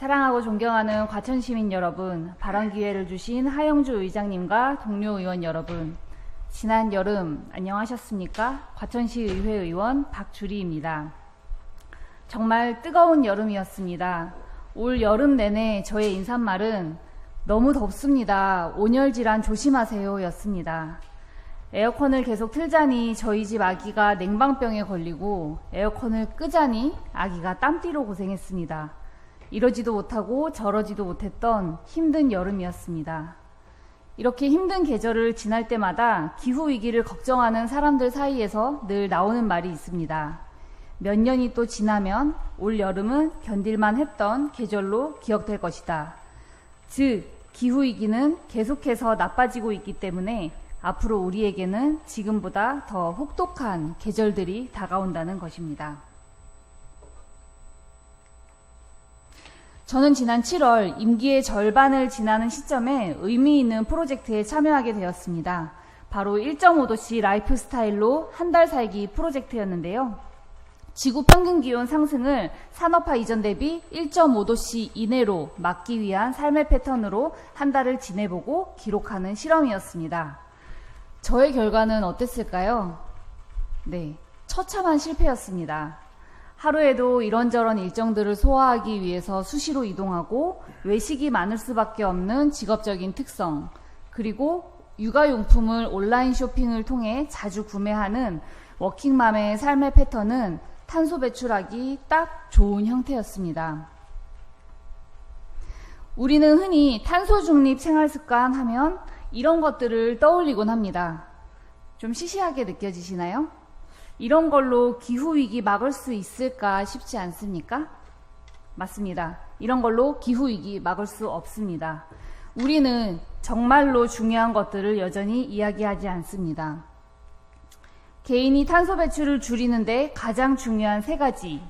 사랑하고 존경하는 과천시민 여러분, 발언기회를 주신 하영주 의장님과 동료 의원 여러분, 지난 여름 안녕하셨습니까? 과천시 의회 의원 박주리입니다. 정말 뜨거운 여름이었습니다. 올 여름 내내 저의 인사말은 너무 덥습니다. 온열 질환 조심하세요 였습니다. 에어컨을 계속 틀자니 저희 집 아기가 냉방병에 걸리고 에어컨을 끄자니 아기가 땀띠로 고생했습니다. 이러지도 못하고 저러지도 못했던 힘든 여름이었습니다. 이렇게 힘든 계절을 지날 때마다 기후위기를 걱정하는 사람들 사이에서 늘 나오는 말이 있습니다. 몇 년이 또 지나면 올 여름은 견딜만 했던 계절로 기억될 것이다. 즉, 기후위기는 계속해서 나빠지고 있기 때문에 앞으로 우리에게는 지금보다 더 혹독한 계절들이 다가온다는 것입니다. 저는 지난 7월 임기의 절반을 지나는 시점에 의미 있는 프로젝트에 참여하게 되었습니다. 바로 1.5도씨 라이프 스타일로 한 달 살기 프로젝트였는데요. 지구 평균 기온 상승을 산업화 이전 대비 1.5도씨 이내로 막기 위한 삶의 패턴으로 한 달을 지내보고 기록하는 실험이었습니다. 저의 결과는 어땠을까요? 네, 처참한 실패였습니다. 하루에도 이런저런 일정들을 소화하기 위해서 수시로 이동하고 외식이 많을 수밖에 없는 직업적인 특성, 그리고 육아용품을 온라인 쇼핑을 통해 자주 구매하는 워킹맘의 삶의 패턴은 탄소 배출하기 딱 좋은 형태였습니다. 우리는 흔히 탄소 중립 생활습관 하면 이런 것들을 떠올리곤 합니다. 좀 시시하게 느껴지시나요? 이런 걸로 기후위기 막을 수 있을까 싶지 않습니까? 맞습니다. 이런 걸로 기후위기 막을 수 없습니다. 우리는 정말로 중요한 것들을 여전히 이야기하지 않습니다. 개인이 탄소 배출을 줄이는데 가장 중요한 3가지.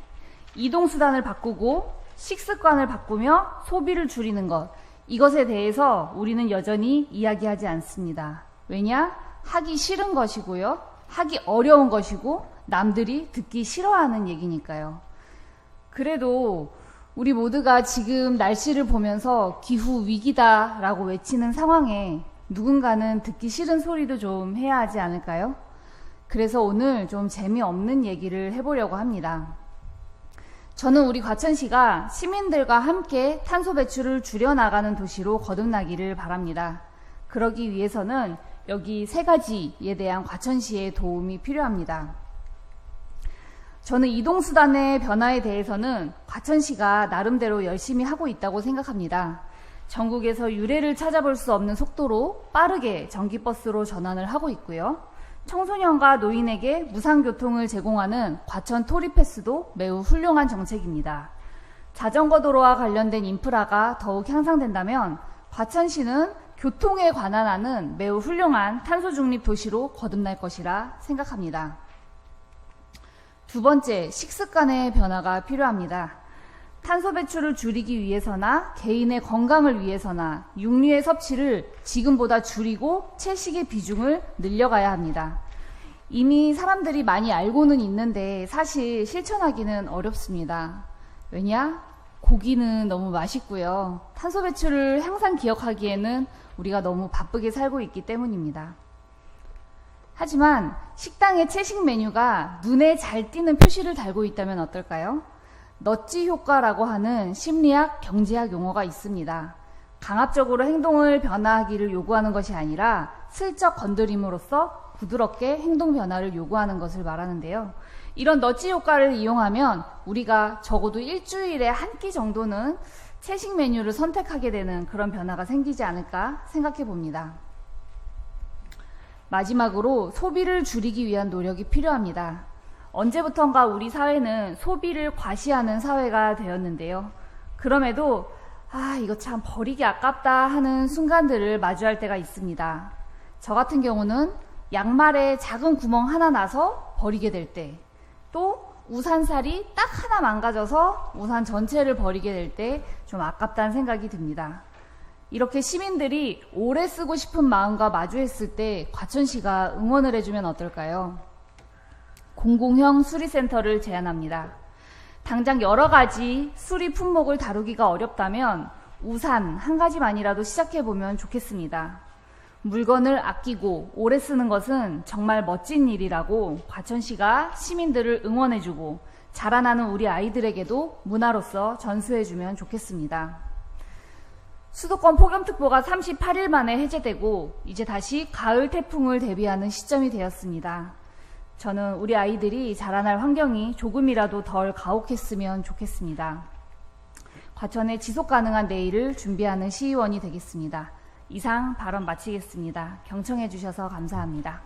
이동수단을 바꾸고 식습관을 바꾸며 소비를 줄이는 것. 이것에 대해서 우리는 여전히 이야기하지 않습니다. 왜냐? 하기 싫은 것이고요. 하기 어려운 것이고 남들이 듣기 싫어하는 얘기니까요. 그래도 우리 모두가 지금 날씨를 보면서 기후 위기다라고 외치는 상황에 누군가는 듣기 싫은 소리도 좀 해야 하지 않을까요? 그래서 오늘 좀 재미없는 얘기를 해보려고 합니다. 저는 우리 과천시가 시민들과 함께 탄소 배출을 줄여나가는 도시로 거듭나기를 바랍니다. 그러기 위해서는 여기 3가지에 대한 과천시의 도움이 필요합니다. 저는 이동수단의 변화에 대해서는 과천시가 나름대로 열심히 하고 있다고 생각합니다. 전국에서 유례를 찾아볼 수 없는 속도로 빠르게 전기버스로 전환을 하고 있고요. 청소년과 노인에게 무상교통을 제공하는 과천 토리패스도 매우 훌륭한 정책입니다. 자전거 도로와 관련된 인프라가 더욱 향상된다면 과천시는 교통에 관한하는 매우 훌륭한 탄소 중립 도시로 거듭날 것이라 생각합니다. 2번째, 식습관의 변화가 필요합니다. 탄소 배출을 줄이기 위해서나 개인의 건강을 위해서나 육류의 섭취를 지금보다 줄이고 채식의 비중을 늘려가야 합니다. 이미 사람들이 많이 알고는 있는데 사실 실천하기는 어렵습니다. 왜냐? 고기는 너무 맛있고요. 탄소 배출을 항상 기억하기에는 우리가 너무 바쁘게 살고 있기 때문입니다. 하지만 식당의 채식 메뉴가 눈에 잘 띄는 표시를 달고 있다면 어떨까요? 넛지 효과라고 하는 심리학, 경제학 용어가 있습니다. 강압적으로 행동을 변화하기를 요구하는 것이 아니라 슬쩍 건드림으로써 부드럽게 행동 변화를 요구하는 것을 말하는데요. 이런 넛지 효과를 이용하면 우리가 적어도 일주일에 한 끼 정도는 채식 메뉴를 선택하게 되는 그런 변화가 생기지 않을까 생각해 봅니다. 마지막으로 소비를 줄이기 위한 노력이 필요합니다. 언제부턴가 우리 사회는 소비를 과시하는 사회가 되었는데요. 그럼에도 이거 참 버리기 아깝다 하는 순간들을 마주할 때가 있습니다. 저 같은 경우는 양말에 작은 구멍 하나 나서 버리게 될 때, 또 우산살이 딱 하나 망가져서 우산 전체를 버리게 될 때 좀 아깝다는 생각이 듭니다. 이렇게 시민들이 오래 쓰고 싶은 마음과 마주했을 때 과천시가 응원을 해주면 어떨까요? 공공형 수리센터를 제안합니다. 당장 여러 가지 수리 품목을 다루기가 어렵다면 우산 한 가지만이라도 시작해보면 좋겠습니다. 물건을 아끼고 오래 쓰는 것은 정말 멋진 일이라고 과천시가 시민들을 응원해주고 자라나는 우리 아이들에게도 문화로서 전수해주면 좋겠습니다. 수도권 폭염특보가 38일 만에 해제되고 이제 다시 가을 태풍을 대비하는 시점이 되었습니다. 저는 우리 아이들이 자라날 환경이 조금이라도 덜 가혹했으면 좋겠습니다. 과천의 지속가능한 내일을 준비하는 시의원이 되겠습니다. 이상 발언 마치겠습니다. 경청해 주셔서 감사합니다.